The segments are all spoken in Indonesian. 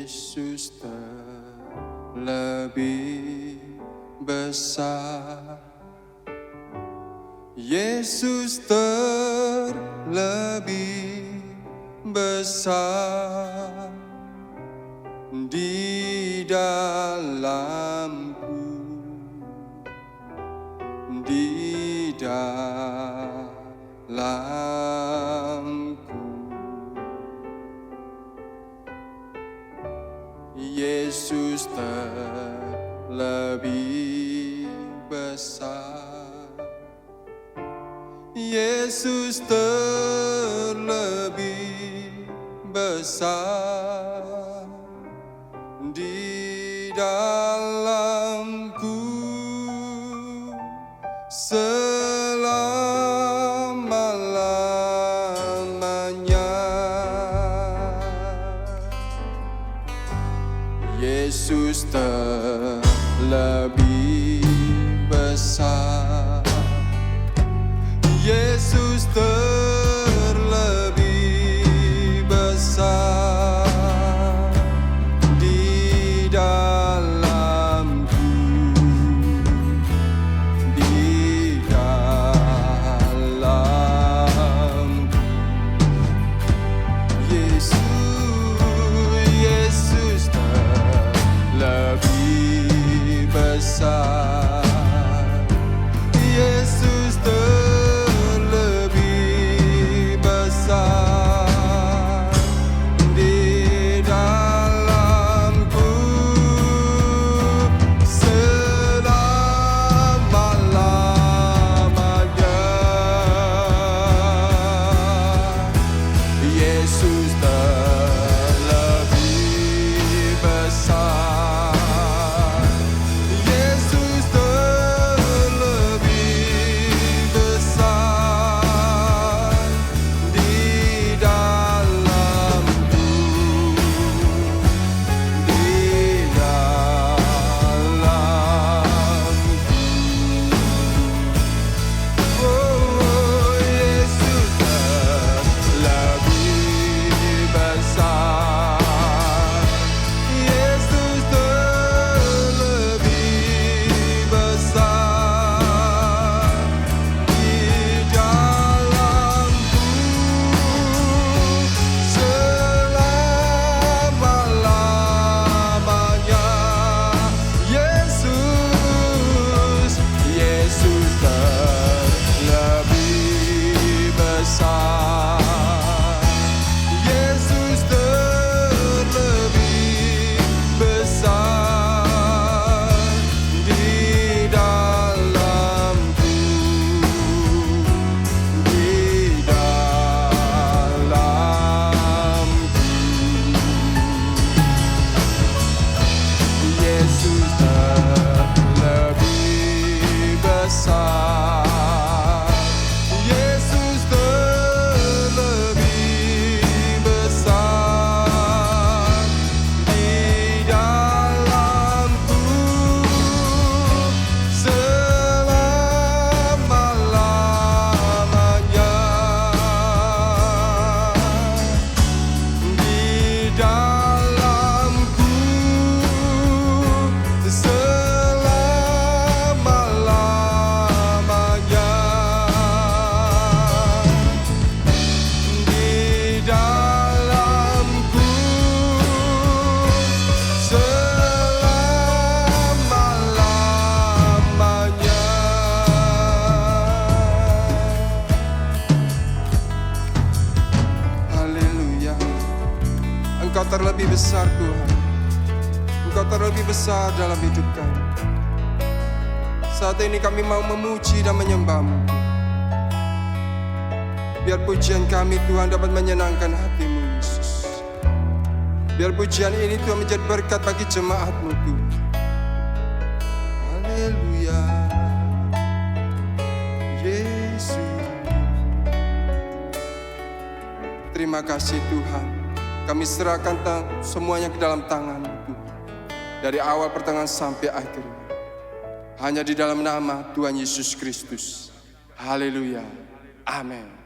Yesus terlebih besar. Yesus terlebih besar di dalamku, di dalamku. Yesus terlebih besar. Yesus terlebih besar di dalamku selama-lamanya. Yesus terlebih besar. Yesus terlebih besar di dalamku, di dalamku. Yesus terlebih besar. Yesus terlebih besar di dalamku selama-lamanya. Yesus terlebih besar. Yesus terlebih besar di dalamku, di dalamku. Oh, Yesus terlebih besar. Yesus terlebih besar di dalamku selama-lamanya. Yesus terlebih besar. Yesus terlebih besar di dalamku, di dalamku. Yesus terlebih besar. Yesus terlebih besar di dalamku selama-lamanya. Di dalamku selama-lamanya. Di dalamku selama-lamanya. Haleluya. Engkau terlebih besar Tuhan. Engkau terlebih besar dalam hidup kami. Saat ini kami mau memuji dan menyembah-Mu. Biar pujian kami Tuhan dapat menyenangkan hati-Mu Yesus. Biar pujian ini Tuhan menjadi berkat bagi jemaat-Mu Tuhan. Haleluya. Yesus. Terima kasih Tuhan. Kami serahkan semuanya ke dalam tangan-Mu Tuhan. Dari awal pertengahan sampai akhir. Hanya di dalam nama Tuhan Yesus Kristus. Haleluya. Amin.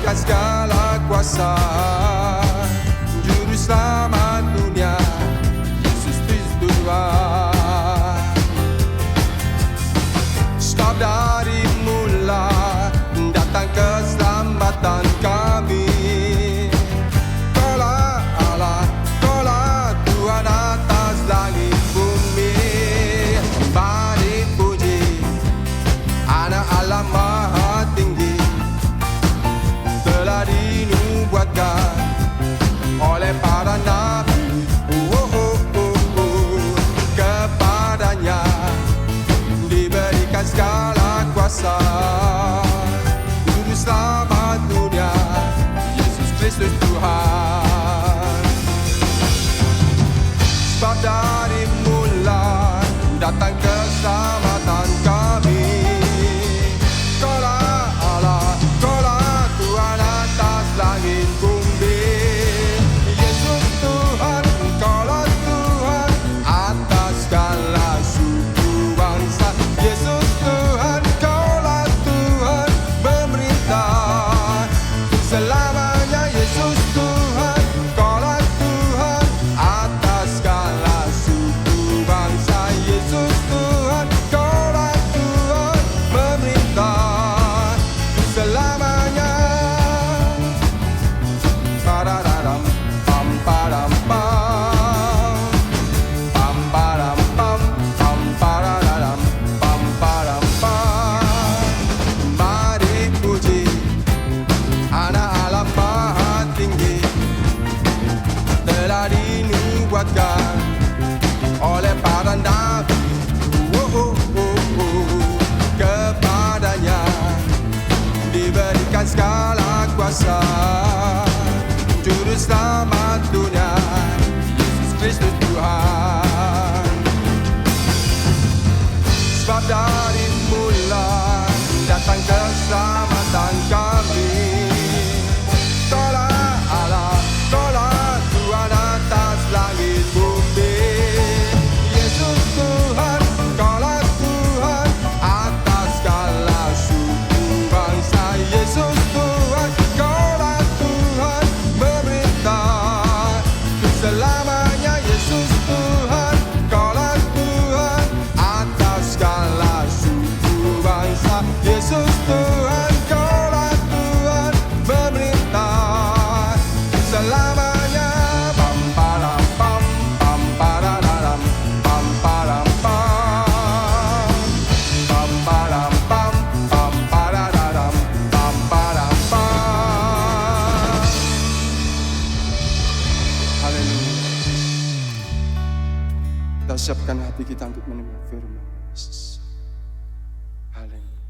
diberikan segala kuasa, Juru Selamat dunia, Yesus Kristus Tuhan. Sebab dari mula datang keselamatan kami. Kaulah Allah, Kaulah Tuhan atas langit bumi. Sembah dipuji, Anak Allah Maha Tinggi, telah dinubuatkan oleh para nabi. Kepadanya diberikan segala kuasa, Juru Selamat dunia, Yesus Kristus Tuhan. Sebab dari mula datang keselamatan kami. Kaulah Allah, Kaulah Tuhan atas langit bumi. Yesus Tuhan, Kaulah Tuhan atas segala suku bangsa. Yesus Tuhan, Kaulah Tuhan memerintah selamanya. Yesus Tuhan, Kaulah Tuhan atas segala suku bangsa. Yesus Tuhan, Kaulah Tuhan memerintah selamanya. Pararam pam param pam, pam param pam, pam pararam pam param pam. Mari puji Anak Allah Maha Tinggi, telah dinubuatkan oleh para nabi. Kepadanya diberikan segala kuasa, Juru Selamat dunia, Yesus Kristus Tuhan. Sebab dari mula datang keselamatan kami. Kaulah Allah, Kaulah Tuhan atas langit bumi. Yesus Tuhan, Kaulah Tuhan atas segala suku bangsa. Yesus Tuhan, Kaulah Tuhan memerintah selamanya. Yesus Tuhan, Kaulah Tuhan atas segala suku bangsa. Yesus Tuhan, Kaulah Tuhan memerintah selamanya. Pam param pam, pam pararam pam param pam, pam param pam, pam pararam pam param pam. Haleluya. Kita siapkan hati kita untuk menerima firman Yesus. Haleluya.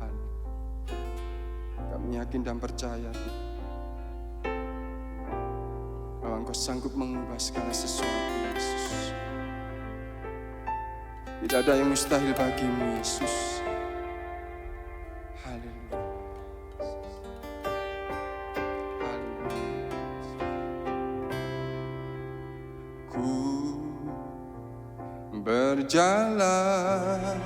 Haleluya. Kami yakin dan percaya bahwa Engkau sanggup mengubah segala sesuatu, Yesus. Tidak ada yang mustahil bagimu, Yesus. Haleluya. Haleluya. Ku berjalan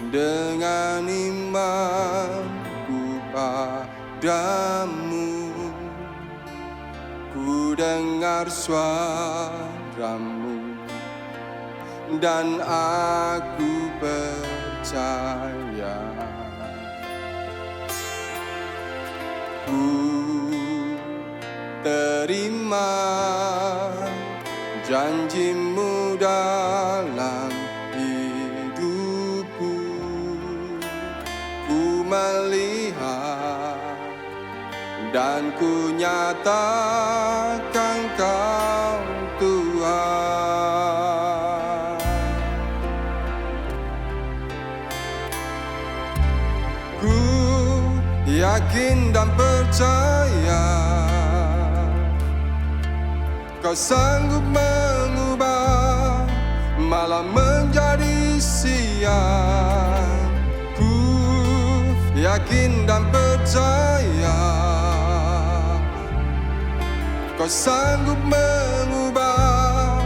dengan imanku padamu, ku dengar suaramu dan aku percaya. Ku terima janjimu dalam hidupku. Ku melihat dan ku nyatakan Kau Tuhan. Ku yakin dan percaya Kau sanggup mengubah malam menjadi siang. Ku yakin dan percaya Kau sanggup mengubah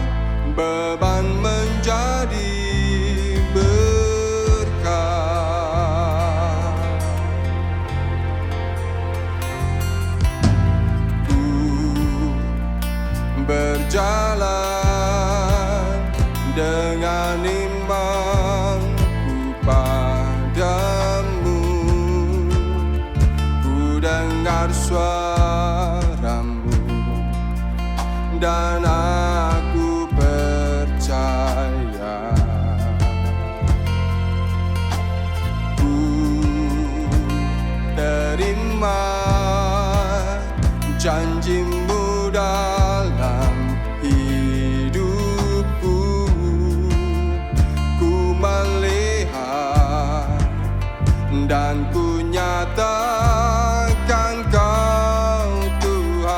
beban menjadi berkah. suaramu, dan aku percaya ku terima janjimu dalam hidupku. Ku melihat dan ku nyatakan Kau Tuhanmu.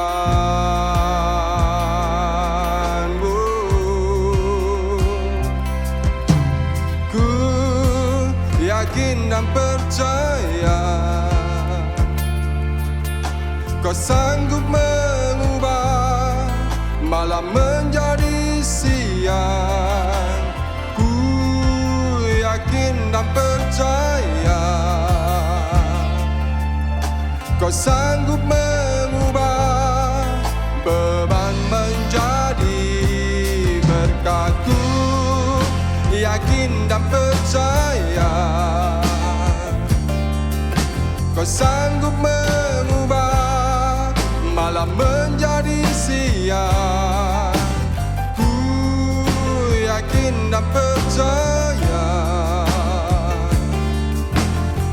Ku yakin dan percaya Kau sanggup mengubah malam menjadi siang. Ku yakin dan percaya Kau sanggup mengubah beban menjadi berkat. Ku yakin dan percaya Kau sanggup mengubah malam menjadi siang. Ku yakin dan percaya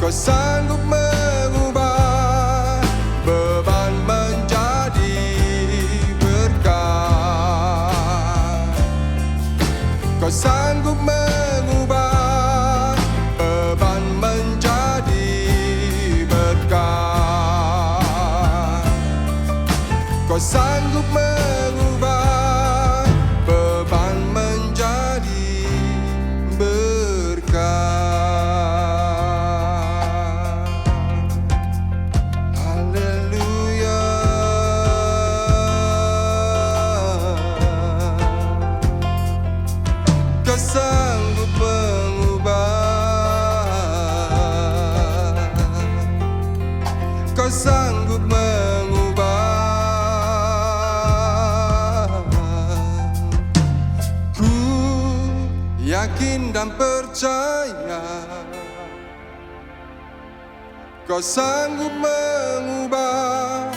Kau sanggup mengubah beban menjadi berkat. Kau sanggup mengubah beban menjadi berkat. Kau sanggup mengubah beban menjadi berkat. Haleluya. Kau sanggup mengubah, Kau sanggup mengubah. Ku yakin dan percaya Kau sanggup mengubah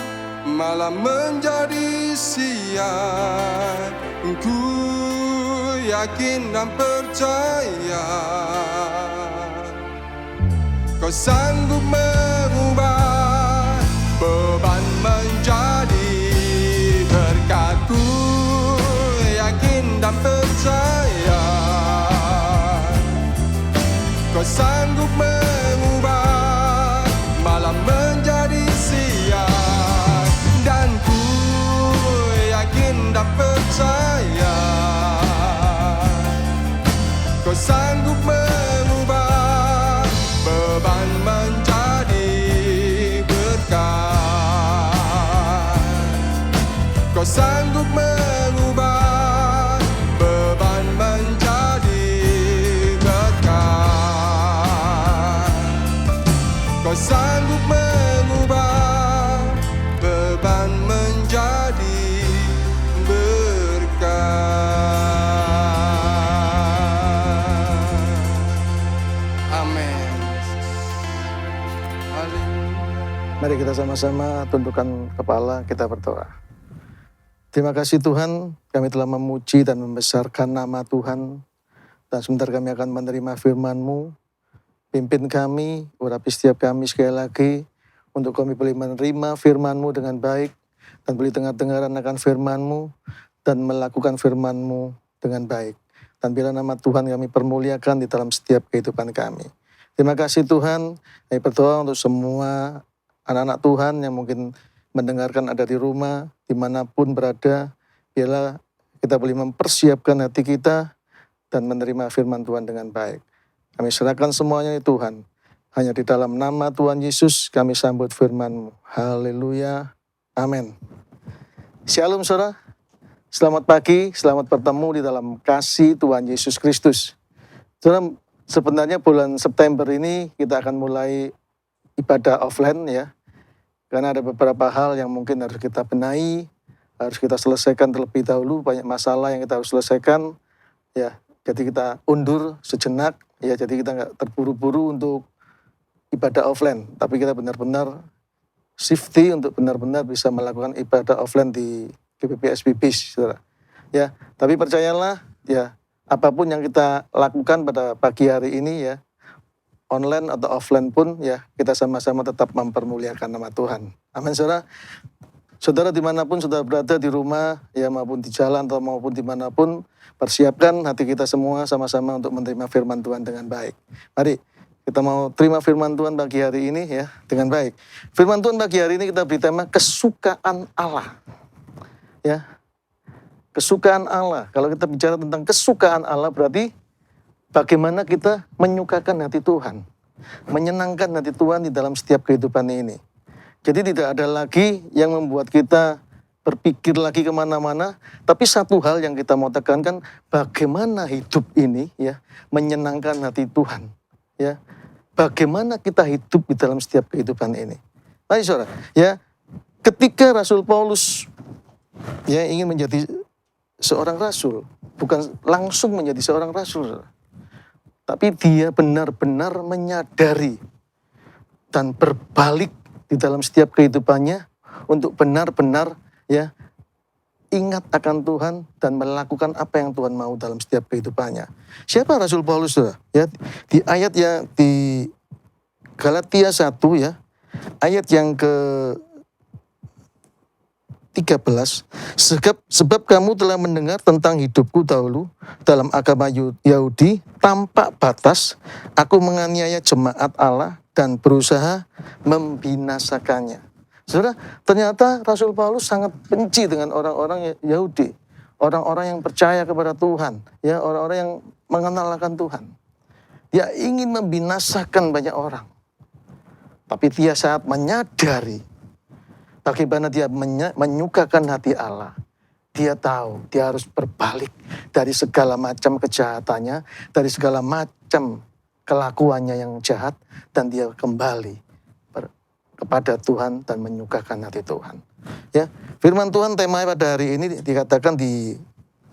malam menjadi siang. Ku yakin dan percaya Kau sanggup mengubah beban menjadi berkat. Ku yakin dan percaya Kau sanggup mengubah malam menjadi siang. Dan ku yakin dan percaya Kau sanggup mengubah beban menjadi berkat. Kau sanggup mengubah beban menjadi berkat. Kau sanggup mengubah beban menjadi berkat. Amin. Haleluya. Mari kita sama-sama tundukkan kepala, kita berdoa. Terima kasih Tuhan, kami telah memuji dan membesarkan nama Tuhan. Dan sebentar kami akan menerima firman-Mu. Pimpin kami, urapi setiap kami sekali lagi, untuk kami boleh menerima firman-Mu dengan baik, dan boleh dengar-dengaran akan firman-Mu, dan melakukan firman-Mu dengan baik. Dan bila nama Tuhan kami permuliakan di dalam setiap kehidupan kami. Terima kasih Tuhan, kami berdoa untuk semua anak-anak Tuhan yang mungkin mendengarkan ada di rumah, dimanapun berada, biarlah kita boleh mempersiapkan hati kita dan menerima firman Tuhan dengan baik. Kami serahkan semuanya di Tuhan. Hanya di dalam nama Tuhan Yesus kami sambut firman-Mu. Haleluya. Amin. Shalom saudara. Selamat pagi, selamat bertemu di dalam kasih Tuhan Yesus Kristus. Saudara, sebenarnya bulan September ini kita akan mulai ibadah offline ya. Karena ada beberapa hal yang mungkin harus kita benahi, harus kita selesaikan terlebih dahulu, banyak masalah yang kita harus selesaikan. Ya, jadi kita undur sejenak, ya jadi kita nggak terburu-buru untuk ibadah offline. Tapi kita benar-benar safety untuk benar-benar bisa melakukan ibadah offline di GPP SPB, saudara. Ya, tapi percayalah, ya, apapun yang kita lakukan pada pagi hari ini, ya, online atau offline pun, ya, kita sama-sama tetap mempermuliakan nama Tuhan. Amin, saudara. Saudara dimanapun saudara berada, di rumah, ya, maupun di jalan atau maupun dimanapun, persiapkan hati kita semua sama-sama untuk menerima firman Tuhan dengan baik. Mari kita mau terima firman Tuhan pagi hari ini, ya, dengan baik. Firman Tuhan pagi hari ini kita beri tema kesukaan Allah. Ya, kesukaan Allah. Kalau kita bicara tentang kesukaan Allah, berarti bagaimana kita menyukakan hati Tuhan, menyenangkan hati Tuhan di dalam setiap kehidupan ini. Jadi tidak ada lagi yang membuat kita berpikir lagi kemana-mana, tapi satu hal yang kita mau tekankan, bagaimana hidup ini, ya, menyenangkan hati Tuhan, ya, bagaimana kita hidup di dalam setiap kehidupan ini. Mari saudara, ya, ketika Rasul Paulus, ya, ingin menjadi seorang rasul, bukan langsung menjadi seorang rasul, saudara, tapi dia benar-benar menyadari dan berbalik di dalam setiap kehidupannya untuk benar-benar, ya, ingat akan Tuhan dan melakukan apa yang Tuhan mau dalam setiap kehidupannya. Siapa Rasul Paulus, saudara? Ya, di ayat yang di Galatia 1, ya, ayat yang ke 13, sebab kamu telah mendengar tentang hidupku dahulu dalam agama Yahudi, tanpa batas aku menganiaya jemaat Allah dan berusaha membinasakannya. Saudara, ternyata Rasul Paulus sangat benci dengan orang-orang Yahudi, orang-orang yang percaya kepada Tuhan, ya, orang-orang yang mengenal akan Tuhan. Dia ingin membinasakan banyak orang. Tapi dia saat menyadari bagaimana dia menyukakan hati Allah, dia tahu dia harus berbalik dari segala macam kejahatannya, dari segala macam kelakuannya yang jahat, dan dia kembali kepada Tuhan dan menyukakan hati Tuhan. Ya, firman Tuhan tema pada hari ini dikatakan di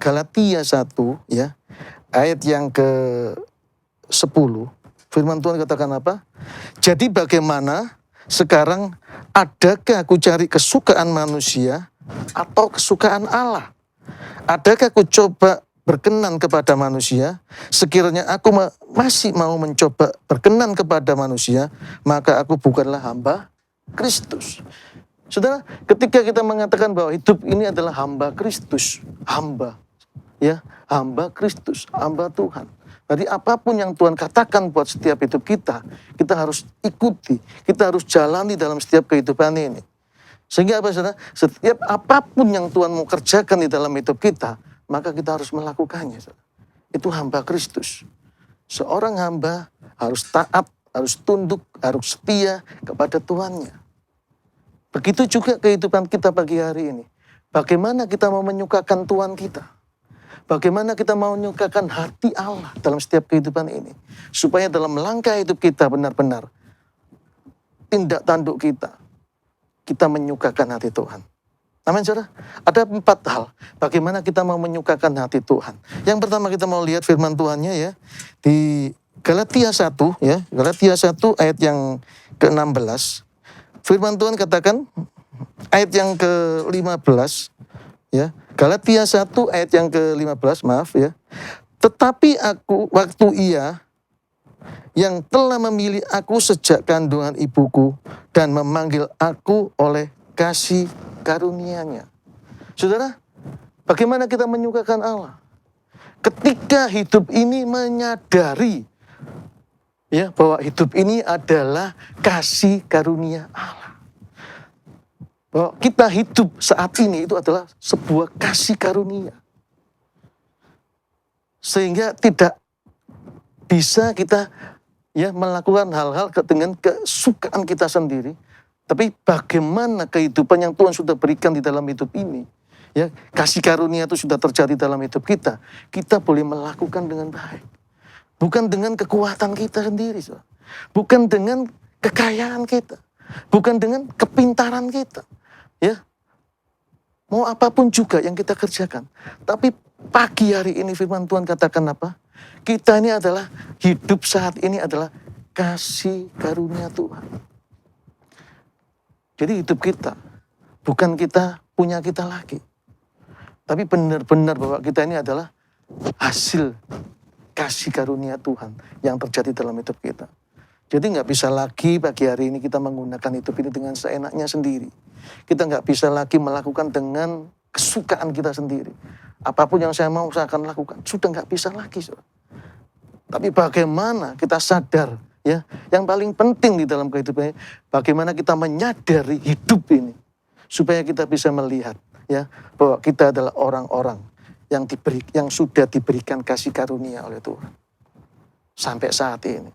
Galatia 1, ya, ayat yang ke-10. Firman Tuhan katakan apa? Jadi bagaimana sekarang, adakah aku cari kesukaan manusia atau kesukaan Allah? Adakah aku coba berkenan kepada manusia? Sekiranya aku masih mau mencoba berkenan kepada manusia, maka aku bukanlah hamba Kristus. Saudara, ketika kita mengatakan bahwa hidup ini adalah hamba Kristus, hamba, ya, hamba Kristus, hamba Tuhan. Jadi apapun yang Tuhan katakan buat setiap hidup kita harus ikuti, kita harus jalani dalam setiap kehidupan ini. Sehingga apa, saudara? Setiap apapun yang Tuhan mau kerjakan di dalam hidup kita, maka kita harus melakukannya, saudara. Itu hamba Kristus. Seorang hamba harus taat, harus tunduk, harus setia kepada Tuhannya. Begitu juga kehidupan kita pagi hari ini. Bagaimana kita mau menyukakan Tuhan kita? Bagaimana kita mau menyukakan hati Allah dalam setiap kehidupan ini. Supaya dalam langkah hidup kita benar-benar, tindak tanduk kita menyukakan hati Tuhan. Amin, saudara. Ada 4 hal bagaimana kita mau menyukakan hati Tuhan. Yang pertama kita mau lihat firman Tuhannya, ya, di Galatia 1, ya, Galatia 1 ayat yang ke-16. Firman Tuhan katakan, ayat yang ke-15, ya, Galatia 1 ayat yang ke-15, maaf, ya. Tetapi aku, waktu Ia yang telah memilih aku sejak kandungan ibuku dan memanggil aku oleh kasih karunia-Nya. Saudara, bagaimana kita menyukakan Allah? Ketika hidup ini menyadari, ya, bahwa hidup ini adalah kasih karunia Allah. Bahwa kita hidup saat ini itu adalah sebuah kasih karunia. Sehingga tidak bisa kita, ya, melakukan hal-hal dengan kesukaan kita sendiri. Tapi bagaimana kehidupan yang Tuhan sudah berikan di dalam hidup ini, ya, kasih karunia itu sudah terjadi dalam hidup kita. Kita boleh melakukan dengan baik. Bukan dengan kekuatan kita sendiri, saudara. Bukan dengan kekayaan kita. Bukan dengan kepintaran kita. Ya, mau apapun juga yang kita kerjakan. Tapi pagi hari ini firman Tuhan katakan apa? Kita ini adalah, hidup saat ini adalah kasih karunia Tuhan. Jadi hidup kita, bukan kita punya kita lagi. Tapi benar-benar bahwa kita ini adalah hasil kasih karunia Tuhan yang terjadi dalam hidup kita. Jadi nggak bisa lagi pagi hari ini kita menggunakan hidup ini dengan seenaknya sendiri. Kita nggak bisa lagi melakukan dengan kesukaan kita sendiri. Apapun yang saya mau saya akan lakukan. Sudah nggak bisa lagi. Saudara. Tapi bagaimana kita sadar, ya, yang paling penting di dalam kehidupan ini, bagaimana kita menyadari hidup ini, supaya kita bisa melihat, ya, bahwa kita adalah orang-orang yang sudah diberikan kasih karunia oleh Tuhan sampai saat ini.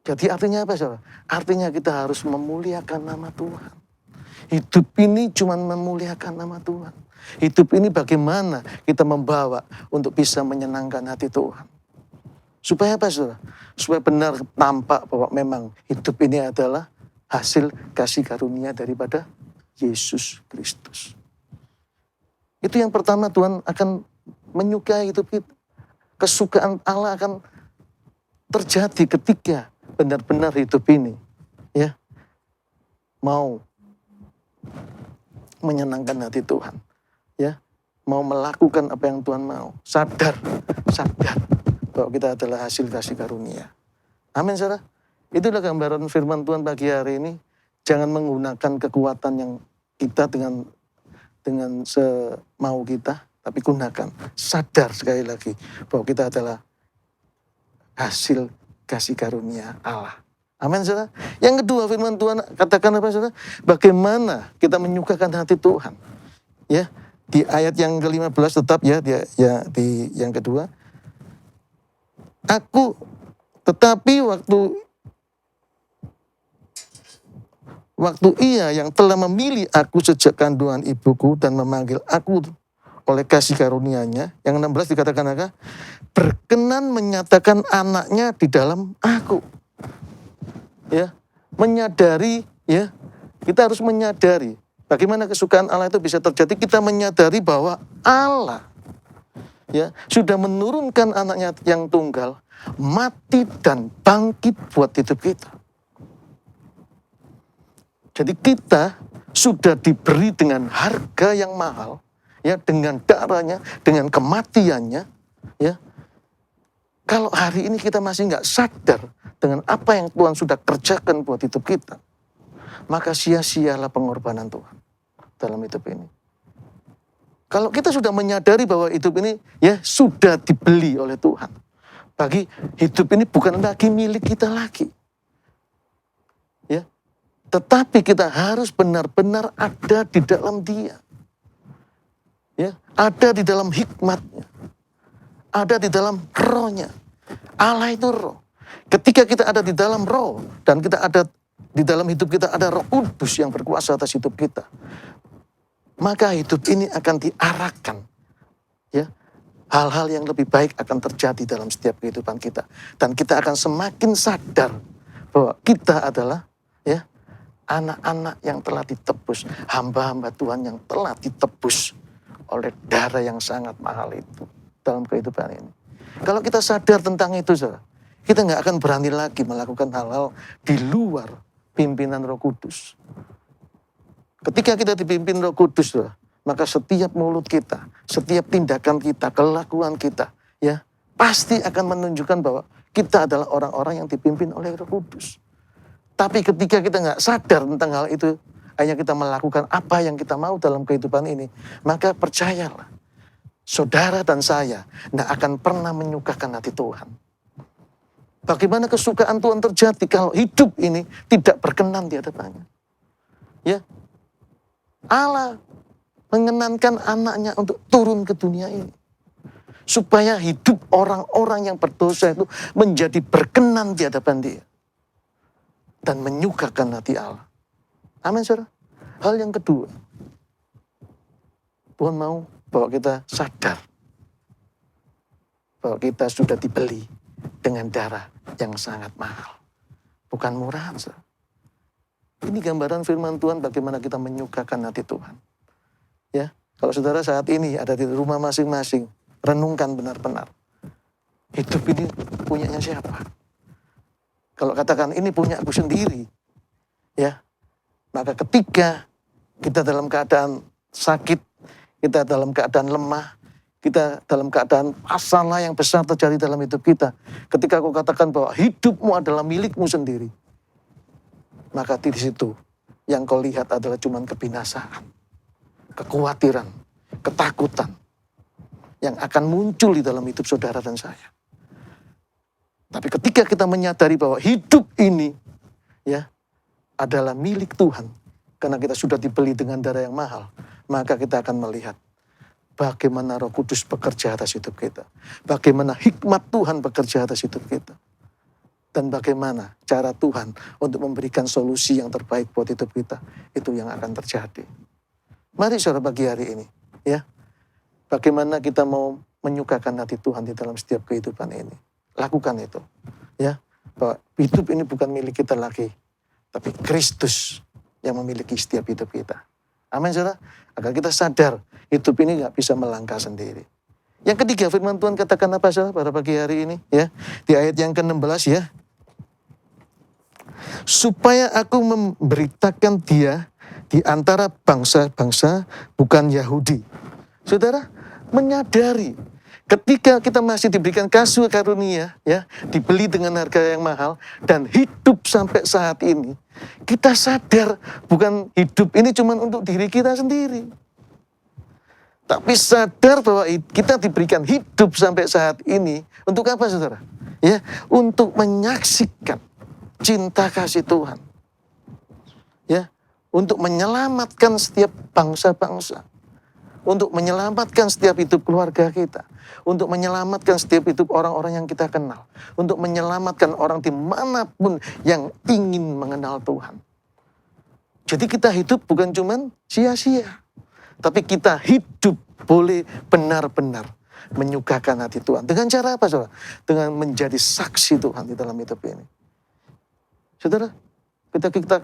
Jadi artinya apa, saudara? Artinya kita harus memuliakan nama Tuhan. Hidup ini cuma memuliakan nama Tuhan. Hidup ini bagaimana kita membawa untuk bisa menyenangkan hati Tuhan. Supaya apa, saudara? Supaya benar nampak bahwa memang hidup ini adalah hasil kasih karunia daripada Yesus Kristus. Itu yang pertama, Tuhan akan menyukai hidup kita. Kesukaan Allah akan terjadi ketika benar-benar hidup ini, ya, mau menyenangkan hati Tuhan, ya, mau melakukan apa yang Tuhan mau, sadar bahwa kita adalah hasil kasih karunia. Amin, saudara. Itulah gambaran firman Tuhan pagi hari ini. Jangan menggunakan kekuatan yang kita dengan semau kita, tapi gunakan, sadar sekali lagi bahwa kita adalah hasil kasih karunia Allah. Amin, saudara. Yang kedua, firman Tuhan katakan apa, saudara? Bagaimana kita menyukakan hati Tuhan. Ya, di ayat yang ke-15 tetap di yang kedua. Tetapi waktu Ia yang telah memilih aku sejak kandungan ibuku dan memanggil aku oleh kasih karunia-Nya, yang 16 dikatakan apa? Berkenan menyatakan anaknya di dalam aku. Ya, menyadari, ya, kita harus menyadari bagaimana kesukaan Allah itu bisa terjadi. Kita menyadari bahwa Allah, ya, sudah menurunkan anaknya yang tunggal, mati dan bangkit buat hidup kita. Jadi kita sudah diberi dengan harga yang mahal, ya, dengan darahnya, dengan kematiannya, ya. Kalau hari ini kita masih nggak sadar dengan apa yang Tuhan sudah kerjakan buat hidup kita, maka sia-sialah pengorbanan Tuhan dalam hidup ini. Kalau kita sudah menyadari bahwa hidup ini, ya, sudah dibeli oleh Tuhan, bagi hidup ini bukan lagi milik kita lagi, ya, tetapi kita harus benar-benar ada di dalam Dia, ya, ada di dalam hikmat-Nya, ada di dalam roh-Nya. Allah itu roh. Ketika kita ada di dalam roh dan kita ada di dalam hidup kita ada Roh Kudus yang berkuasa atas hidup kita, maka hidup ini akan diarahkan, ya, hal-hal yang lebih baik akan terjadi dalam setiap kehidupan kita, dan kita akan semakin sadar bahwa kita adalah, ya, anak-anak yang telah ditebus, hamba-hamba Tuhan yang telah ditebus oleh darah yang sangat mahal itu dalam kehidupan ini. Kalau kita sadar tentang itu, saudara, kita nggak akan berani lagi melakukan hal-hal di luar pimpinan Roh Kudus. Ketika kita dipimpin Roh Kudus, saudara, maka setiap mulut kita, setiap tindakan kita, kelakuan kita, ya, pasti akan menunjukkan bahwa kita adalah orang-orang yang dipimpin oleh Roh Kudus. Tapi ketika kita nggak sadar tentang hal itu, hanya kita melakukan apa yang kita mau dalam kehidupan ini, maka percayalah, saudara dan saya tidak akan pernah menyukakan hati Tuhan. Bagaimana kesukaan Tuhan terjadi kalau hidup ini tidak berkenan di hadapannya? Ya, Allah mengenankan anaknya untuk turun ke dunia ini, supaya hidup orang-orang yang berdosa itu menjadi berkenan di hadapan Dia dan menyukakan hati Allah. Amin, saudara. Hal yang kedua, Tuhan mau bahwa kita sadar bahwa kita sudah dibeli dengan darah yang sangat mahal, bukan murahan, saudara. Ini gambaran firman Tuhan bagaimana kita menyukakan hati Tuhan. Ya, kalau saudara saat ini ada di rumah masing-masing, renungkan benar-benar. Hidup ini punyanya siapa? Kalau katakan ini punya aku sendiri, ya, Maka ketika kita dalam keadaan sakit, kita dalam keadaan lemah, kita dalam keadaan masalah yang besar terjadi dalam hidup kita. Ketika kau katakan bahwa hidupmu adalah milikmu sendiri, maka di situ yang kau lihat adalah cuma kebinasaan, kekhawatiran, ketakutan yang akan muncul di dalam hidup saudara dan saya. Tapi ketika kita menyadari bahwa hidup ini ya adalah milik Tuhan, karena kita sudah dibeli dengan darah yang mahal, maka kita akan melihat bagaimana Roh Kudus bekerja atas hidup kita. Bagaimana hikmat Tuhan bekerja atas hidup kita. Dan bagaimana cara Tuhan untuk memberikan solusi yang terbaik buat hidup kita. Itu yang akan terjadi. Mari saudara pagi hari ini. Ya, bagaimana kita mau menyukakan hati Tuhan di dalam setiap kehidupan ini. Lakukan itu. Ya, bahwa hidup ini bukan milik kita lagi. Tapi Kristus yang memiliki setiap hidup kita. Amin saudara. Agar kita sadar hidup ini gak bisa melangkah sendiri. Yang ketiga firman Tuhan katakan apa saudara pada pagi hari ini. Ya, di ayat yang ke-16 ya. Supaya aku memberitakan dia di antara bangsa-bangsa bukan Yahudi. Saudara menyadari ketika kita masih diberikan kasih karunia, ya, dibeli dengan harga yang mahal, dan hidup sampai saat ini, kita sadar bukan hidup ini cuma untuk diri kita sendiri. Tapi sadar bahwa kita diberikan hidup sampai saat ini, untuk apa saudara? Ya, untuk menyaksikan cinta kasih Tuhan. Ya, untuk menyelamatkan setiap bangsa-bangsa. Untuk menyelamatkan setiap hidup keluarga kita. Untuk menyelamatkan setiap hidup orang-orang yang kita kenal. Untuk menyelamatkan orang dimanapun yang ingin mengenal Tuhan. Jadi kita hidup bukan cuman sia-sia. Tapi kita hidup boleh benar-benar menyukakan hati Tuhan. Dengan cara apa saudara? Dengan menjadi saksi Tuhan di dalam hidup ini. Saudara,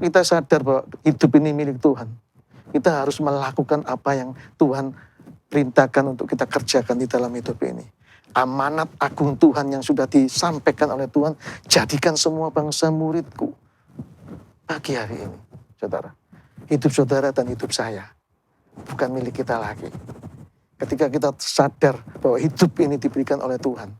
kita sadar bahwa hidup ini milik Tuhan. Kita harus melakukan apa yang Tuhan perintahkan untuk kita kerjakan di dalam hidup ini. Amanat agung Tuhan yang sudah disampaikan oleh Tuhan, jadikan semua bangsa muridku. Pagi hari ini, saudara, hidup saudara dan hidup saya bukan milik kita lagi. Ketika kita sadar bahwa hidup ini diberikan oleh Tuhan,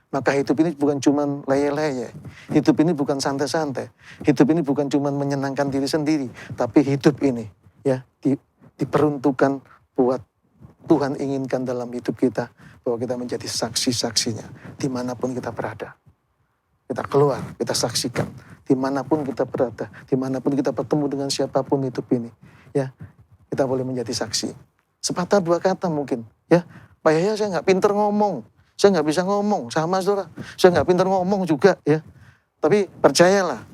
maka hidup ini bukan cuma leye-leye. Hidup ini bukan santai-santai. Hidup ini bukan cuma menyenangkan diri sendiri, tapi hidup ini ya diperuntukkan buat Tuhan inginkan dalam hidup kita, bahwa kita menjadi saksi-saksinya dimanapun kita berada. Kita keluar, kita saksikan dimanapun kita berada, dimanapun kita bertemu dengan siapapun hidup ini, ya kita boleh menjadi saksi. Sepatah dua kata mungkin, ya Pak Yahya saya nggak pinter ngomong, saya nggak bisa ngomong, sama saudara, saya nggak pinter ngomong juga, ya. Tapi percayalah,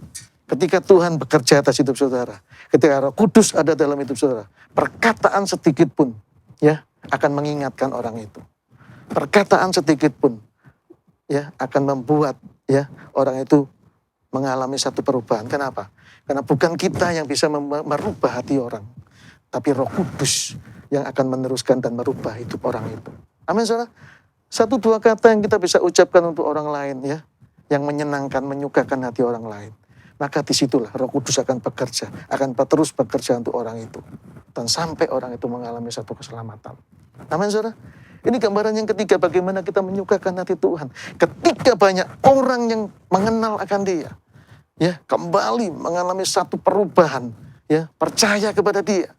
ketika Tuhan bekerja atas hidup saudara, ketika Roh Kudus ada dalam hidup saudara, perkataan sedikit pun ya akan mengingatkan orang itu. Perkataan sedikit pun ya akan membuat ya orang itu mengalami satu perubahan. Kenapa? Karena bukan kita yang bisa merubah hati orang, tapi Roh Kudus yang akan meneruskan dan merubah hidup orang itu. Amin saudara. Satu dua kata yang kita bisa ucapkan untuk orang lain ya, yang menyenangkan, menyukakan hati orang lain. Maka disitulah Roh Kudus akan bekerja, akan terus bekerja untuk orang itu. Dan sampai orang itu mengalami satu keselamatan. Amin saudara. Ini gambaran yang ketiga, bagaimana kita menyukakan hati Tuhan. Ketika banyak orang yang mengenal akan dia, ya kembali mengalami satu perubahan, ya percaya kepada dia.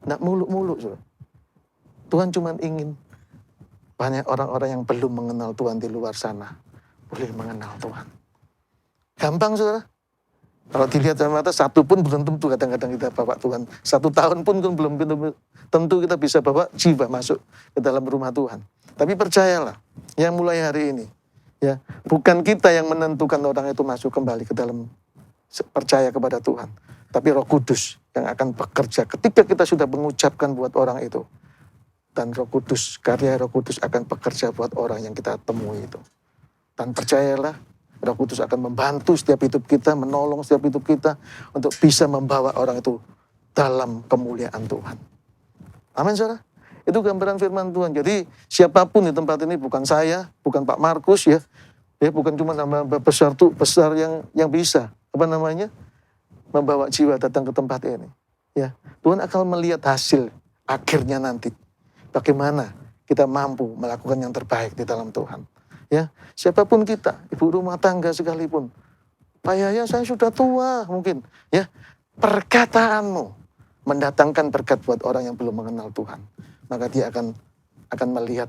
Nggak muluk-muluk saudara. Tuhan cuma ingin banyak orang-orang yang belum mengenal Tuhan di luar sana boleh mengenal Tuhan. Gampang saudara. Kalau dilihat sama mata, satu pun belum tentu kadang-kadang kita bawa Tuhan. 1 tahun pun belum tentu kita bisa bawa jiwa masuk ke dalam rumah Tuhan. Tapi percayalah, yang mulai hari ini, ya bukan kita yang menentukan orang itu masuk kembali ke dalam percaya kepada Tuhan. Tapi Roh Kudus yang akan bekerja ketika kita sudah mengucapkan buat orang itu. Dan Roh Kudus, karya Roh Kudus akan bekerja buat orang yang kita temui itu. Dan percayalah, Roh Kudus akan membantu setiap hidup kita, menolong setiap hidup kita untuk bisa membawa orang itu dalam kemuliaan Tuhan. Amin saudara. Itu gambaran firman Tuhan. Jadi siapapun di tempat ini, bukan saya, bukan Pak Markus ya bukan cuma nama besar yang bisa, membawa jiwa datang ke tempat ini. Ya, Tuhan akan melihat hasil akhirnya nanti. Bagaimana kita mampu melakukan yang terbaik di dalam Tuhan. Ya, siapapun kita, ibu rumah tangga sekalipun. Pak Yaya, saya sudah tua mungkin. Ya, perkataanmu mendatangkan berkat buat orang yang belum mengenal Tuhan. Maka dia akan melihat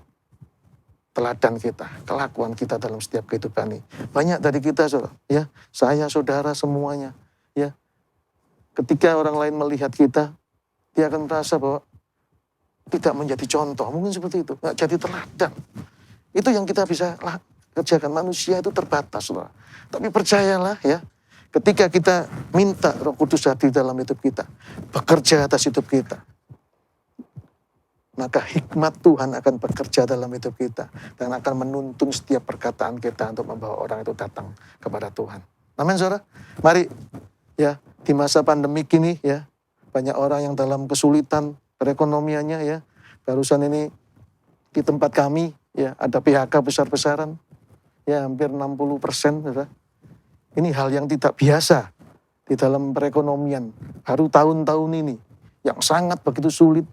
teladan kita, kelakuan kita dalam setiap kehidupan ini. Banyak dari kita, ya, saya, saudara, semuanya, ya. Ketika orang lain melihat kita, dia akan merasa bahwa tidak menjadi contoh. Mungkin seperti itu, nggak jadi teladan. Itu yang kita bisa kerjakan. Manusia itu terbatas, saudara. Tapi percayalah, ya, ketika kita minta Roh Kudus hadir dalam hidup kita, bekerja atas hidup kita, maka hikmat Tuhan akan bekerja dalam hidup kita dan akan menuntun setiap perkataan kita untuk membawa orang itu datang kepada Tuhan. Amin, saudara. Mari, ya, di masa pandemik ini, ya, banyak orang yang dalam kesulitan perekonomiannya, ya. Barusan ini di tempat kami, ya, ada PHK besar-besaran, ya, hampir 60%, saudara. Ini hal yang tidak biasa di dalam perekonomian. Baru tahun-tahun ini yang sangat begitu sulit.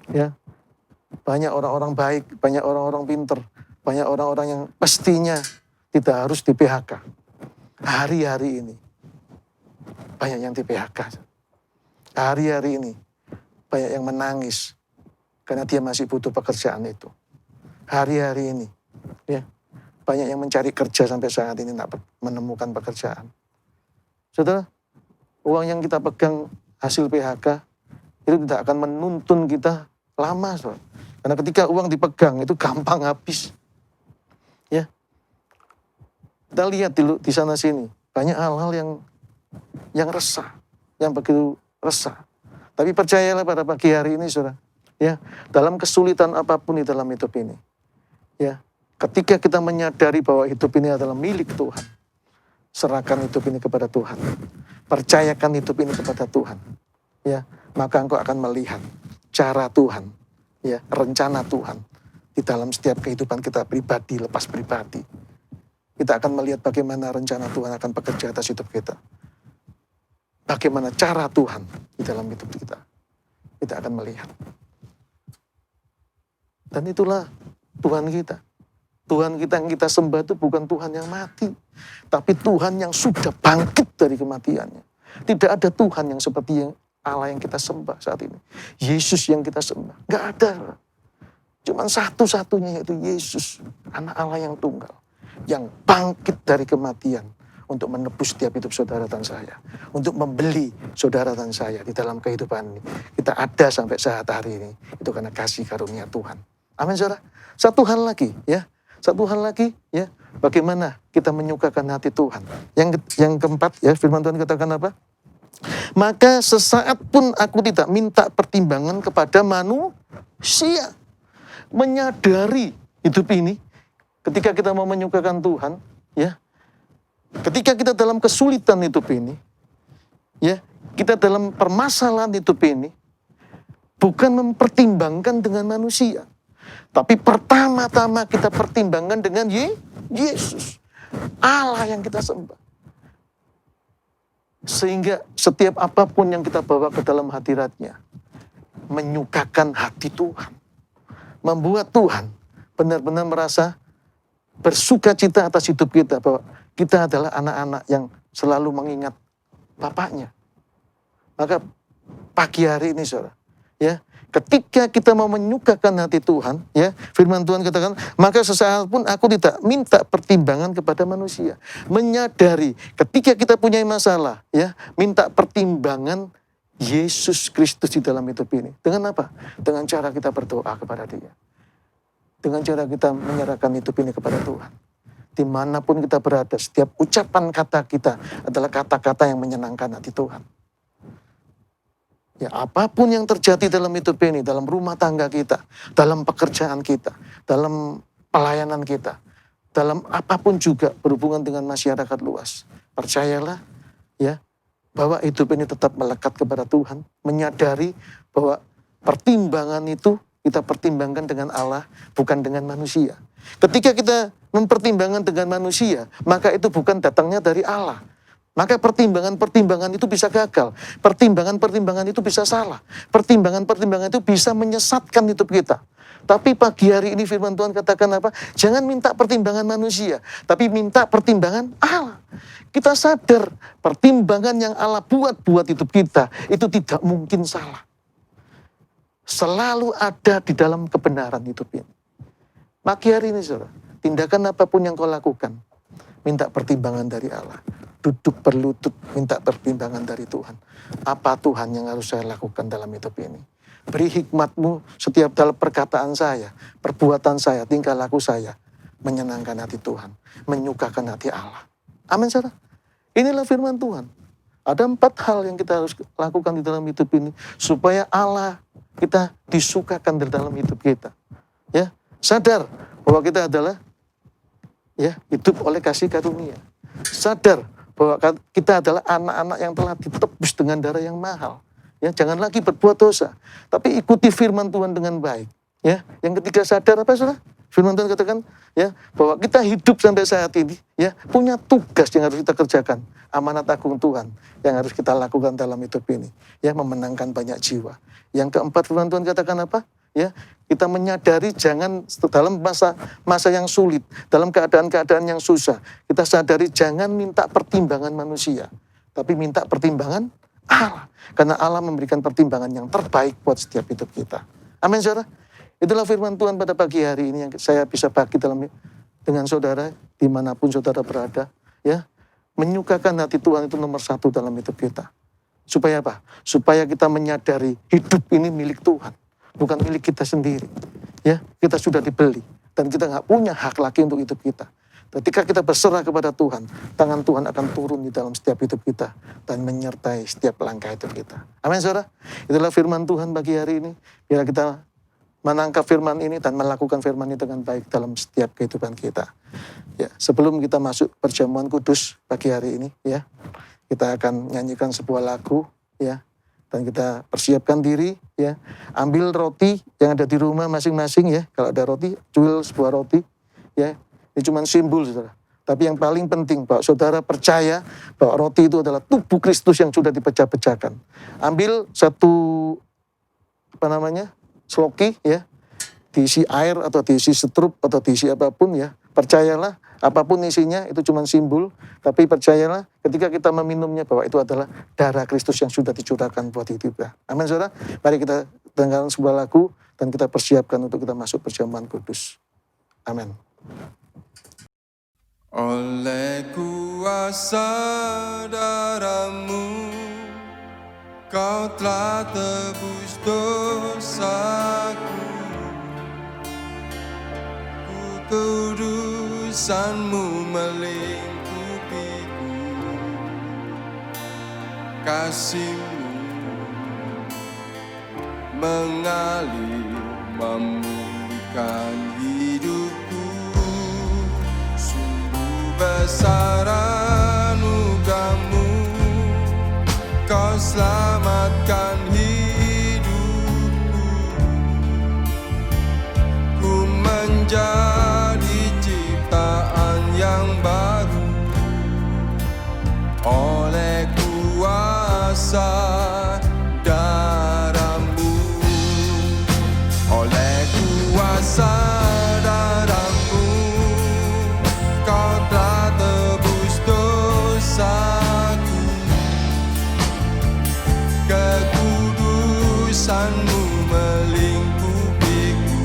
Ya, banyak orang-orang baik, banyak orang-orang pinter, banyak orang-orang yang pastinya tidak harus di PHK. Hari-hari ini banyak yang di PHK. Hari-hari ini banyak yang menangis karena dia masih butuh pekerjaan itu. Hari-hari ini, ya, banyak yang mencari kerja sampai saat ini tidak menemukan pekerjaan. Saudara, uang yang kita pegang hasil PHK itu tidak akan menuntun kita lama, saudara. Karena ketika uang dipegang itu gampang habis. Ya. Kita lihat di sana sini banyak hal-hal yang resah, yang begitu resah. Tapi percayalah pada pagi hari ini, saudara, ya, dalam kesulitan apapun di dalam hidup ini, ya, ketika kita menyadari bahwa hidup ini adalah milik Tuhan, serahkan hidup ini kepada Tuhan, percayakan hidup ini kepada Tuhan, ya, maka engkau akan melihat cara Tuhan, ya, rencana Tuhan di dalam setiap kehidupan kita pribadi, lepas pribadi. Kita akan melihat bagaimana rencana Tuhan akan bekerja atas hidup kita. Bagaimana cara Tuhan di dalam hidup kita. Kita akan melihat. Dan itulah Tuhan kita. Tuhan kita yang kita sembah itu bukan Tuhan yang mati, tapi Tuhan yang sudah bangkit dari kematiannya. Tidak ada Tuhan yang seperti yang Allah yang kita sembah saat ini. Yesus yang kita sembah. Nggak ada. Cuman satu-satunya, yaitu Yesus, anak Allah yang tunggal. Yang bangkit dari kematian untuk menebus setiap hidup saudara dan saya. Untuk membeli saudara dan saya di dalam kehidupan ini. Kita ada sampai saat hari ini. Itu karena kasih karunia Tuhan. Amin, saudara. Satu hal lagi, ya. Satu hal lagi, ya. Bagaimana kita menyukakan hati Tuhan. Yang keempat, ya, firman Tuhan katakan apa? Maka sesaat pun aku tidak minta pertimbangan kepada manusia. Menyadari hidup ini, ketika kita mau menyukakan Tuhan, ya, ketika kita dalam kesulitan hidup ini, ya, kita dalam permasalahan hidup ini, bukan mempertimbangkan dengan manusia, tapi pertama-tama kita pertimbangkan dengan Yesus, Allah yang kita sembah. Sehingga setiap apapun yang kita bawa ke dalam hadiratnya, menyukakan hati Tuhan. Membuat Tuhan benar-benar merasa bersuka cita atas hidup kita. Bahwa kita adalah anak-anak yang selalu mengingat Bapaknya. Maka pagi hari ini, saudara, ya, ketika kita mau menyukakan hati Tuhan, ya, firman Tuhan katakan, maka sesaat pun aku tidak minta pertimbangan kepada manusia. Menyadari ketika kita punya masalah, ya, minta pertimbangan Yesus Kristus di dalam hidup ini. Dengan apa? Dengan cara kita berdoa kepada Dia. Dengan cara kita menyerahkan hidup ini kepada Tuhan. Dimanapun kita berada, setiap ucapan kata kita adalah kata-kata yang menyenangkan hati Tuhan. Ya, apapun yang terjadi dalam hidup ini, dalam rumah tangga kita, dalam pekerjaan kita, dalam pelayanan kita, dalam apapun juga berhubungan dengan masyarakat luas. Percayalah, ya, bahwa hidup ini tetap melekat kepada Tuhan, menyadari bahwa pertimbangan itu kita pertimbangkan dengan Allah, bukan dengan manusia. Ketika kita mempertimbangkan dengan manusia, maka itu bukan datangnya dari Allah, Maka pertimbangan-pertimbangan itu bisa gagal. Pertimbangan-pertimbangan itu bisa salah. Pertimbangan-pertimbangan itu bisa menyesatkan hidup kita. Tapi pagi hari ini firman Tuhan katakan apa? Jangan minta pertimbangan manusia, tapi minta pertimbangan Allah. Kita sadar pertimbangan yang Allah buat hidup kita itu tidak mungkin salah. Selalu ada di dalam kebenaran hidup ini. Pagi hari ini saudara, tindakan apapun yang kau lakukan, minta pertimbangan dari Allah. Duduk berlutut, minta pertimbangan dari Tuhan. Apa Tuhan yang harus saya lakukan dalam hidup ini? Beri hikmat-Mu setiap dalam perkataan saya, perbuatan saya, tingkah laku saya. Menyenangkan hati Tuhan, menyukakan hati Allah. Amin saudara. Inilah firman Tuhan. Ada 4 hal yang kita harus lakukan di dalam hidup ini. Supaya Allah kita disukakan di dalam hidup kita. Ya, sadar bahwa kita adalah hidup oleh kasih karunia. Sadar bahwa kita adalah anak-anak yang telah ditebus dengan darah yang mahal. Ya, jangan lagi berbuat dosa, tapi ikuti firman Tuhan dengan baik. Ya, yang ketiga sadar apa saudara? Firman Tuhan katakan bahwa kita hidup sampai saat ini punya tugas yang harus kita kerjakan. Amanat agung Tuhan yang harus kita lakukan dalam hidup ini. Memenangkan banyak jiwa. Yang keempat firman Tuhan katakan apa? Kita menyadari jangan dalam masa yang sulit, dalam keadaan-keadaan yang susah, kita sadari jangan minta pertimbangan manusia, tapi minta pertimbangan Allah. Karena Allah memberikan pertimbangan yang terbaik buat setiap hidup kita. Amin saudara. Itulah firman Tuhan pada pagi hari ini yang saya bisa bagi dengan saudara dimanapun saudara berada. Menyukakan hati Tuhan itu nomor 1 dalam hidup kita. Supaya apa? Supaya kita menyadari hidup ini milik Tuhan. Bukan milik kita sendiri. Kita sudah dibeli. Dan kita nggak punya hak lagi untuk hidup kita. Ketika kita berserah kepada Tuhan, tangan Tuhan akan turun di dalam setiap hidup kita. Dan menyertai setiap langkah hidup kita. Amin saudara. Itulah firman Tuhan bagi hari ini. Biar kita menangkap firman ini dan melakukan firman ini dengan baik dalam setiap kehidupan kita. Sebelum kita masuk perjamuan kudus pagi hari ini, kita akan nyanyikan sebuah lagu, dan kita persiapkan diri, ambil roti yang ada di rumah masing-masing, kalau ada roti, cuil sebuah roti, ini cuma simbol, saudara. Tapi yang paling penting, bahwa saudara percaya bahwa roti itu adalah tubuh Kristus yang sudah dipecah-pecahkan. Ambil satu, sloki, diisi air atau diisi setrup atau diisi apapun, percayalah, apapun isinya itu cuma simbol, tapi percayalah ketika kita meminumnya bahwa itu adalah darah Kristus yang sudah dicurahkan buat hidup kita. Amin saudara. Mari kita dengarkan sebuah lagu dan kita persiapkan untuk kita masuk perjamuan kudus. Amin. Oleh kuasa darah-Mu, Kau telah tebus dosaku. Kudusan-Mu melingkupiku. Kasih-Mu mengalir memulihkan hidupku. Besar anugerah-Mu, Kau selamatkan hidupku. Ku menjadi ciptaan yang baru oleh kuasa darah-Mu, oleh kuasa darah-Mu. Kau telah tebus dosaku. Kekudusan-Mu melingkupiku.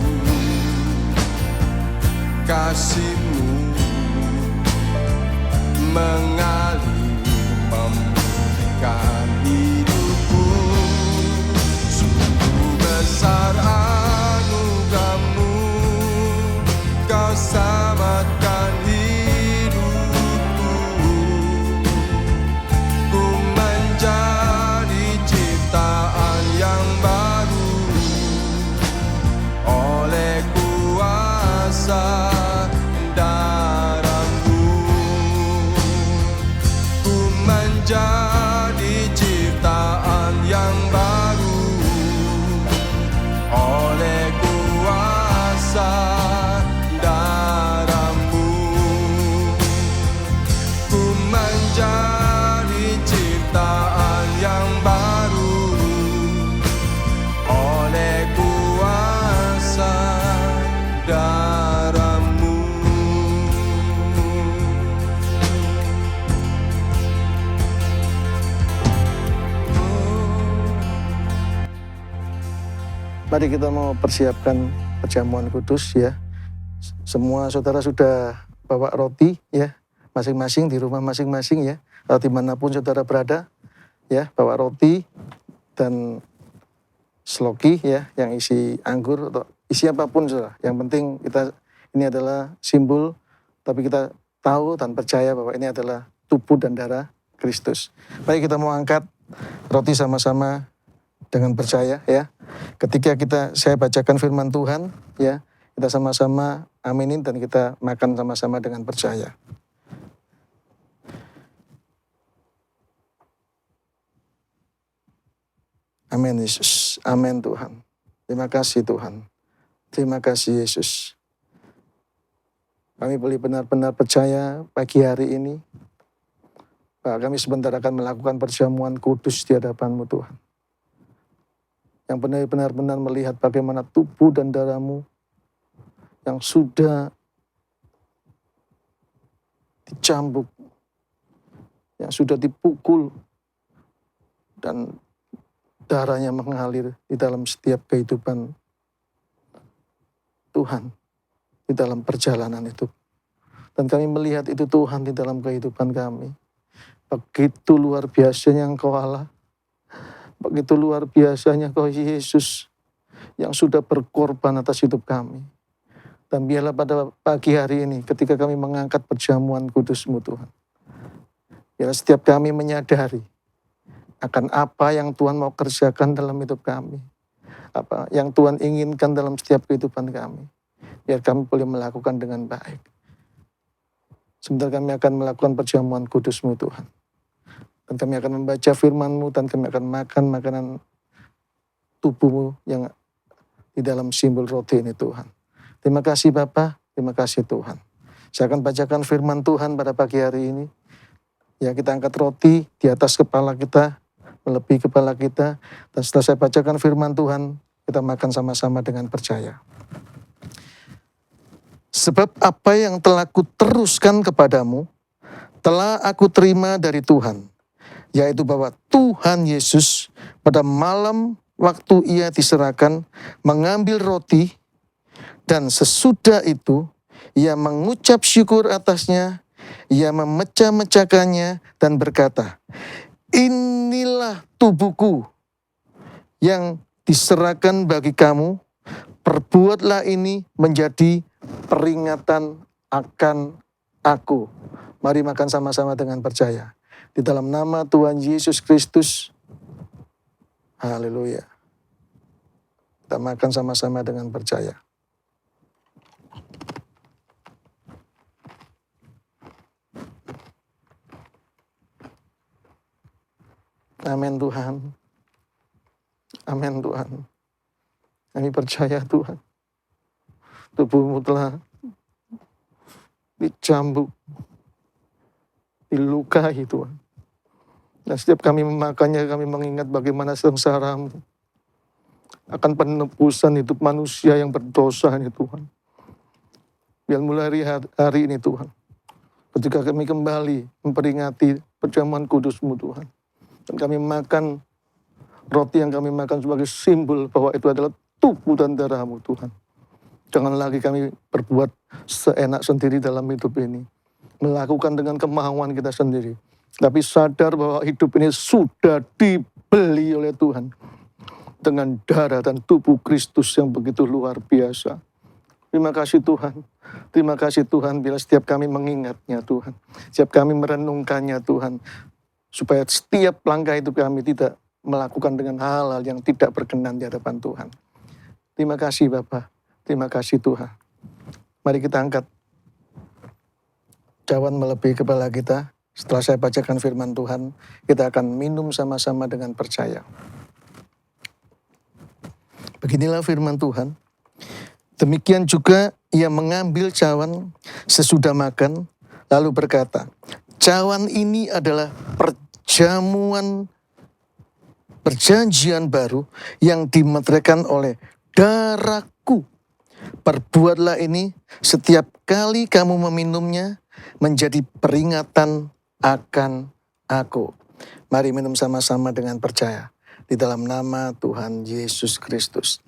Kasih-Mu mengalir memulihkan hidupku. Sungguh besar anugerah-Mu, Kau selamatkan hidupku. Ku menjadi ciptaan yang baru oleh kuasa darah-Mu. Ku menjadi ciptaan yang baru oleh kuasa darah-Mu. Ku menjadi Mari kita mau persiapkan perjamuan kudus ya. Semua saudara sudah bawa roti ya, masing-masing di rumah masing-masing ya. Atau dimanapun saudara berada ya, bawa roti dan sloki ya, yang isi anggur atau isi apapun saudara. Yang penting ini adalah simbol, tapi kita tahu dan percaya bahwa ini adalah tubuh dan darah Kristus. Baik, kita mau angkat roti sama-sama dengan percaya ya. Ketika saya bacakan firman Tuhan ya, kita sama-sama aminin dan kita makan sama-sama dengan percaya. Amin Yesus, amin Tuhan. Terima kasih Tuhan. Terima kasih Yesus. Kami boleh benar-benar percaya pagi hari ini, Pak, kami sebentar akan melakukan perjamuan kudus di hadapan-Mu Tuhan. Yang benar-benar melihat bagaimana tubuh dan darah-Mu yang sudah dicambuk, yang sudah dipukul, dan darahnya mengalir di dalam setiap kehidupan Tuhan, di dalam perjalanan itu. Dan kami melihat itu Tuhan di dalam kehidupan kami. Begitu luar biasanya Engkau Allah. Begitu luar biasanya Engkau Yesus yang sudah berkorban atas hidup kami. Dan biarlah pada pagi hari ini ketika kami mengangkat perjamuan kudus-Mu Tuhan, biarlah setiap kami menyadari akan apa yang Tuhan mau kerjakan dalam hidup kami. Apa yang Tuhan inginkan dalam setiap kehidupan kami. Biar kami boleh melakukan dengan baik. Sebentar kami akan melakukan perjamuan kudus-Mu Tuhan. Dan kami akan membaca firman-Mu dan kami akan makan makanan tubuh-Mu yang di dalam simbol roti ini Tuhan. Terima kasih Bapa, terima kasih Tuhan. Saya akan bacakan firman Tuhan pada pagi hari ini. Ya, kita angkat roti di atas kepala kita, melebihi kepala kita. Dan setelah saya bacakan firman Tuhan, kita makan sama-sama dengan percaya. Sebab apa yang telah kuteruskan kepadamu, telah aku terima dari Tuhan. Yaitu bahwa Tuhan Yesus pada malam waktu ia diserahkan, mengambil roti, dan sesudah itu ia mengucap syukur atasnya, ia memecah-mecahkannya dan berkata, inilah tubuhku yang diserahkan bagi kamu, perbuatlah ini menjadi peringatan akan aku. Mari makan sama-sama dengan percaya. Di dalam nama Tuhan Yesus Kristus. Haleluya. Kita makan sama-sama dengan percaya. Amin Tuhan. Amin Tuhan. Kami percaya Tuhan. Tubuh-Mu telah dicambuk, dilukai Tuhan. Dan setiap kami memakannya, kami mengingat bagaimana sengsara-Mu akan penebusan hidup manusia yang berdosa ini Tuhan. Biar mulai hari ini Tuhan, ketika kami kembali memperingati perjamuan kudus-Mu Tuhan, dan kami makan roti yang kami makan sebagai simbol bahwa itu adalah tubuh dan darah-Mu Tuhan. Jangan lagi kami berbuat seenak sendiri dalam hidup ini, melakukan dengan kemauan kita sendiri. Tapi sadar bahwa hidup ini sudah dibeli oleh Tuhan dengan darah dan tubuh Kristus yang begitu luar biasa. Terima kasih Tuhan. Terima kasih Tuhan bila setiap kami mengingatnya Tuhan. Setiap kami merenungkannya Tuhan. Supaya setiap langkah hidup kami tidak melakukan dengan hal-hal yang tidak berkenan di hadapan Tuhan. Terima kasih Bapa. Terima kasih Tuhan. Mari kita angkat cawan melebihi kepala kita. Setelah saya bacakan firman Tuhan, kita akan minum sama-sama dengan percaya. Beginilah firman Tuhan. Demikian juga ia mengambil cawan sesudah makan, lalu berkata, cawan ini adalah perjanjian baru yang dimeteraikan oleh darahku. Perbuatlah ini setiap kali kamu meminumnya menjadi peringatan akan aku. Mari minum sama-sama dengan percaya. Di dalam nama Tuhan Yesus Kristus.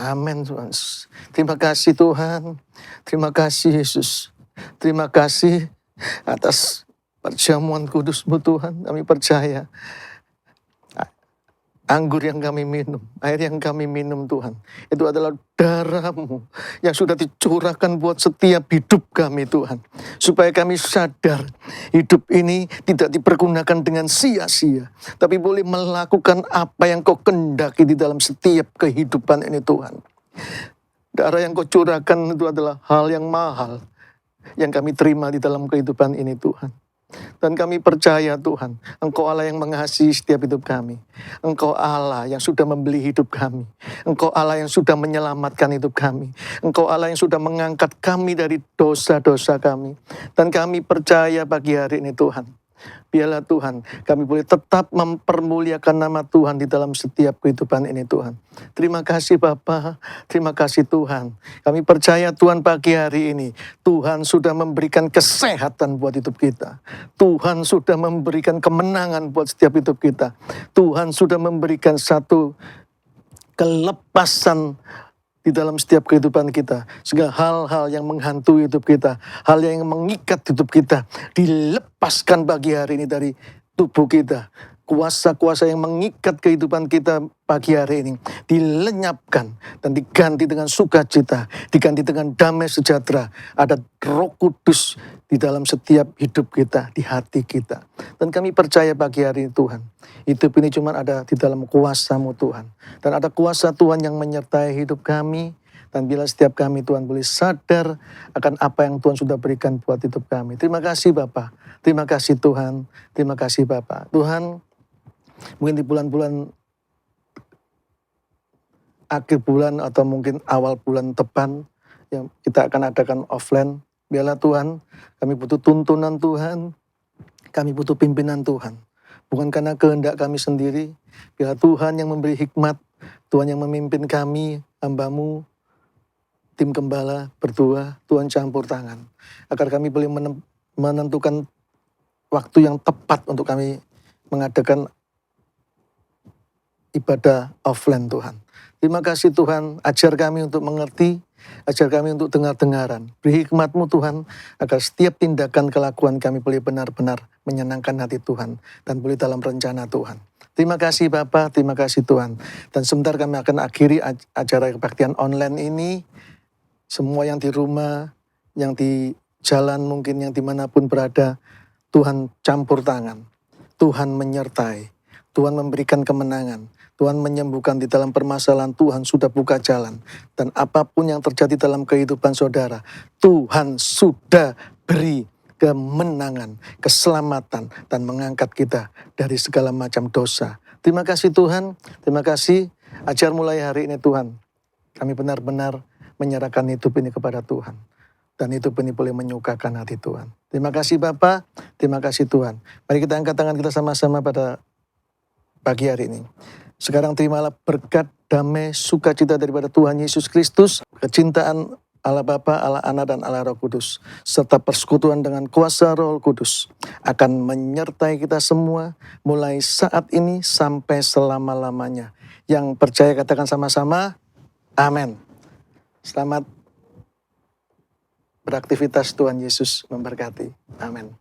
Amin Tuhan. Terima kasih Tuhan. Terima kasih Yesus. Terima kasih atas perjamuan kudus-Mu Tuhan. Kami percaya anggur yang kami minum, air yang kami minum Tuhan, itu adalah darah-Mu yang sudah dicurahkan buat setiap hidup kami Tuhan. Supaya kami sadar hidup ini tidak dipergunakan dengan sia-sia, tapi boleh melakukan apa yang Kau kehendaki di dalam setiap kehidupan ini Tuhan. Darah yang Kau curahkan itu adalah hal yang mahal yang kami terima di dalam kehidupan ini Tuhan. Dan kami percaya Tuhan, Engkau Allah yang mengasihi setiap hidup kami. Engkau Allah yang sudah membeli hidup kami. Engkau Allah yang sudah menyelamatkan hidup kami. Engkau Allah yang sudah mengangkat kami dari dosa-dosa kami. Dan kami percaya pagi hari ini Tuhan, biarlah Tuhan, kami boleh tetap mempermuliakan nama Tuhan di dalam setiap kehidupan ini Tuhan. Terima kasih Bapa, terima kasih Tuhan. Kami percaya Tuhan pagi hari ini, Tuhan sudah memberikan kesehatan buat hidup kita. Tuhan sudah memberikan kemenangan buat setiap hidup kita. Tuhan sudah memberikan satu kelepasan di dalam setiap kehidupan kita. Segala hal-hal yang menghantui hidup kita, hal yang mengikat hidup kita, dilepaskan pagi hari ini dari tubuh kita. Kuasa-kuasa yang mengikat kehidupan kita pagi hari ini dilenyapkan dan diganti dengan sukacita, diganti dengan damai sejahtera. Ada Roh Kudus di dalam setiap hidup kita, di hati kita. Dan kami percaya pagi hari ini Tuhan, hidup ini cuma ada di dalam kuasa-Mu Tuhan. Dan ada kuasa Tuhan yang menyertai hidup kami. Dan bila setiap kami Tuhan boleh sadar akan apa yang Tuhan sudah berikan buat hidup kami. Terima kasih Bapa, terima kasih Tuhan, terima kasih Bapa. Tuhan, mungkin di bulan-bulan akhir bulan atau mungkin awal bulan depan yang kita akan adakan offline, biarlah Tuhan, kami butuh tuntunan Tuhan, kami butuh pimpinan Tuhan. Bukan karena kehendak kami sendiri, biarlah Tuhan yang memberi hikmat, Tuhan yang memimpin kami, hamba-Mu, tim gembala, berdua, Tuhan campur tangan. Agar kami boleh menentukan waktu yang tepat untuk kami mengadakan ibadah offline Tuhan. Terima kasih Tuhan, ajar kami untuk mengerti, ajar kami untuk dengar-dengaran. Beri hikmat-Mu Tuhan, agar setiap tindakan kelakuan kami boleh benar-benar menyenangkan hati Tuhan, dan boleh dalam rencana Tuhan. Terima kasih Bapa, terima kasih Tuhan. Dan sebentar kami akan akhiri acara kebaktian online ini. Semua yang di rumah, yang di jalan mungkin, yang dimanapun berada, Tuhan campur tangan, Tuhan menyertai, Tuhan memberikan kemenangan, Tuhan menyembuhkan di dalam permasalahan, Tuhan sudah buka jalan. Dan apapun yang terjadi dalam kehidupan saudara, Tuhan sudah beri kemenangan, keselamatan, dan mengangkat kita dari segala macam dosa. Terima kasih Tuhan, terima kasih. Ajar mulai hari ini Tuhan, kami benar-benar menyerahkan hidup ini kepada Tuhan. Dan hidup ini boleh menyukakan hati Tuhan. Terima kasih Bapa, terima kasih Tuhan. Mari kita angkat tangan kita sama-sama pada pagi hari ini. Sekarang terimalah berkat, damai, sukacita daripada Tuhan Yesus Kristus, kecintaan Allah Bapa, Allah Anak, dan Allah Roh Kudus, serta persekutuan dengan kuasa Roh Kudus akan menyertai kita semua mulai saat ini sampai selama-lamanya. Yang percaya katakan sama-sama, amin. Selamat beraktivitas, Tuhan Yesus memberkati. Amin.